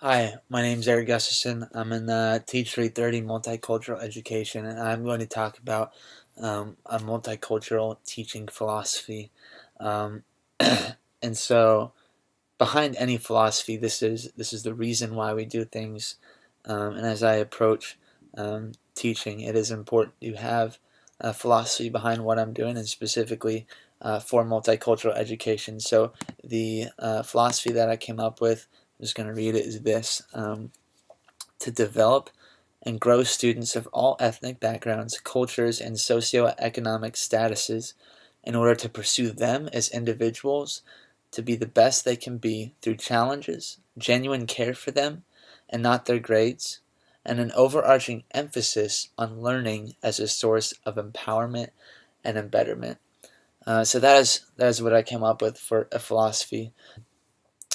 Hi, my name is Eric Gustafson. I'm in Teach 330 Multicultural Education, and I'm going to talk about a multicultural teaching philosophy. Um, and so, behind any philosophy, this is the reason why we do things. And as I approach teaching, it is important to have a philosophy behind what I'm doing, and specifically for multicultural education. So, the philosophy that I came up with, I'm just going to read it, is this: to develop and grow students of all ethnic backgrounds, cultures, and socioeconomic statuses in order to pursue them as individuals to be the best they can be through challenges, genuine care for them, and not their grades, and an overarching emphasis on learning as a source of empowerment and embetterment. So that is what I came up with for a philosophy.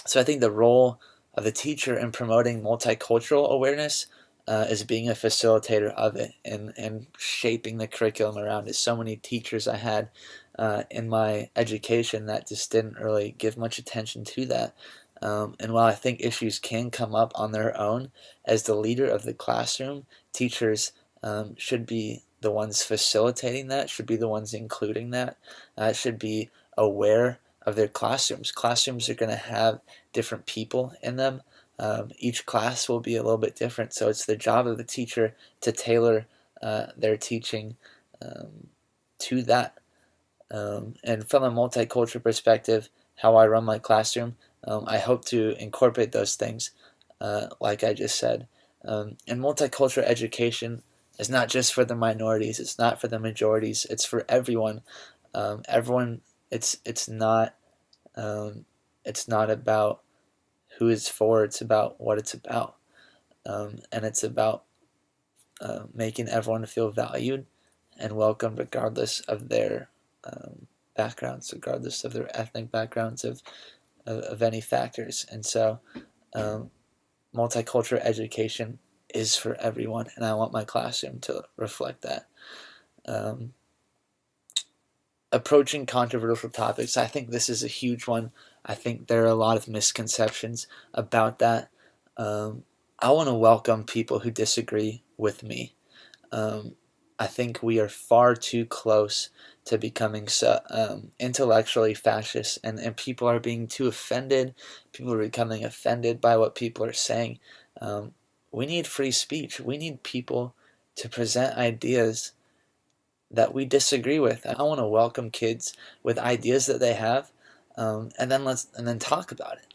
So I think the role of the teacher in promoting multicultural awareness is being a facilitator of it and shaping the curriculum around it. So many teachers I had in my education that just didn't really give much attention to that. And while I think issues can come up on their own, as the leader of the classroom, teachers should be the ones facilitating that, should be the ones including that, should be aware of their classrooms. Classrooms are going to have different people in them. Each class will be a little bit different, so it's the job of the teacher to tailor their teaching to that. And from a multicultural perspective, how I run my classroom, I hope to incorporate those things, like I just said. And multicultural education is not just for the minorities. It's not for the majorities. It's for everyone. Everyone. It's not. It's not about who it's for. It's about what it's about, and it's about making everyone feel valued and welcome, regardless of their backgrounds, regardless of their ethnic backgrounds, of any factors. And so, um, multicultural education is for everyone, and I want my classroom to reflect that. Um, Approaching controversial topics, I think this is a huge one. I think there are a lot of misconceptions about that. I want to welcome people who disagree with me. Um, I think we are far too close to becoming intellectually fascist, and people are being too offended. People are becoming offended by what people are saying. We need free speech. We need people to present ideas that we disagree with. I want to welcome kids with ideas that they have, and then talk about it.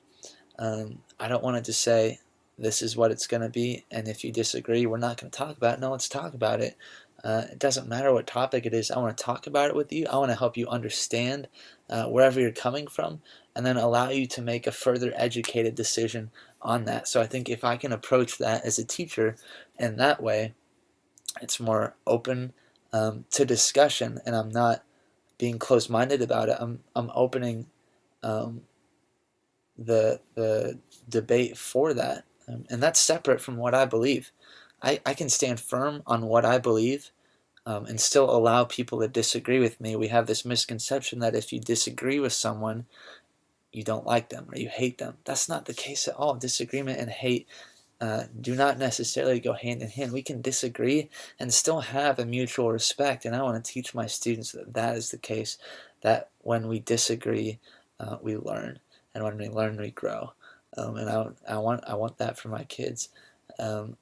I don't want to just say this is what it's going to be, and if you disagree, we're not going to talk about it. No, let's talk about it. It doesn't matter what topic it is. I want to talk about it with you. I want to help you understand wherever you're coming from, and then allow you to make a further educated decision on that. So I think if I can approach that as a teacher in that way, it's more open to discussion, and I'm not being closed-minded about it. I'm opening um, the debate for that, and that's separate from what I believe. I can stand firm on what I believe, and still allow people to disagree with me. We have this misconception that if you disagree with someone, you don't like them or you hate them. That's not the case at all. Disagreement and hate do not necessarily go hand in hand. We can disagree and still have a mutual respect, and I want to teach my students that that is the case, that when we disagree, we learn, and when we learn, we grow. And I want that for my kids. Um,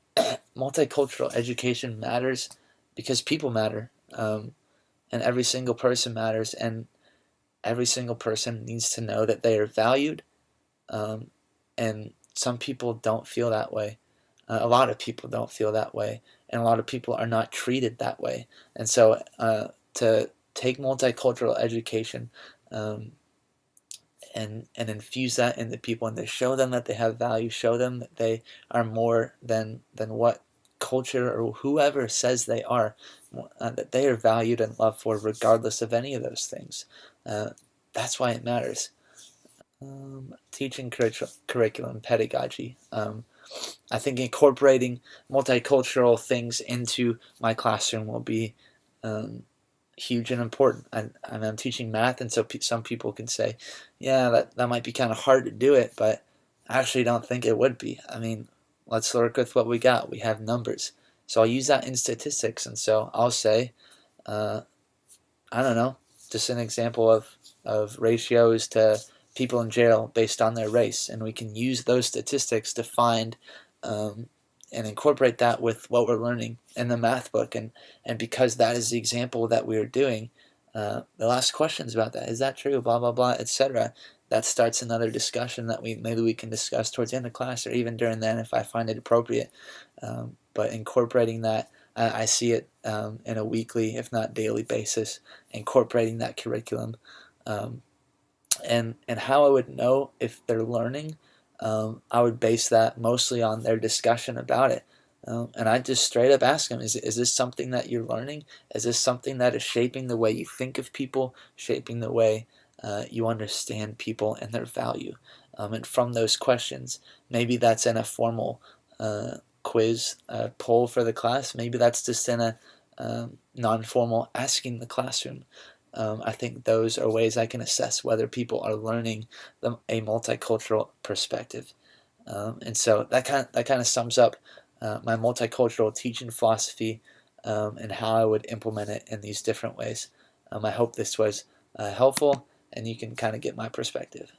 Multicultural education matters because people matter, and every single person matters, and every single person needs to know that they are valued, um, and some people don't feel that way. A lot of people don't feel that way, and a lot of people are not treated that way. And so, to take multicultural education, um, and infuse that into people, and to show them that they have value, show them that they are more than what culture or whoever says they are, that they are valued and loved for, regardless of any of those things. Uh, that's why it matters. Teaching curriculum pedagogy. I think incorporating multicultural things into my classroom will be um, huge and important. I'm teaching math, and so some people can say, yeah, that might be kind of hard to do it, but I actually don't think it would be. I mean, let's work with what we got. We have numbers. So I'll use that in statistics. And so I'll say, uh, I don't know, just an example of ratios to people in jail based on their race. And we can use those statistics to find and incorporate that with what we're learning in the math book. And because that is the example that we are doing, they'll ask questions about that. Is that true? Blah, blah, blah, etc. That starts another discussion that maybe we can discuss towards the end of class or even during then if I find it appropriate. But incorporating that, I see it in a weekly, if not daily basis, incorporating that curriculum. And how I would know if they're learning, I would base that mostly on their discussion about it. And I just straight up ask them, is this something that you're learning? Is this something that is shaping the way you think of people, shaping the way you understand people and their value? And from those questions, maybe that's in a formal quiz poll for the class. Maybe that's just in a non-formal asking the classroom. I think those are ways I can assess whether people are learning a multicultural perspective. And so that kind of sums up my multicultural teaching philosophy and how I would implement it in these different ways. I hope this was helpful and you can kind of get my perspective.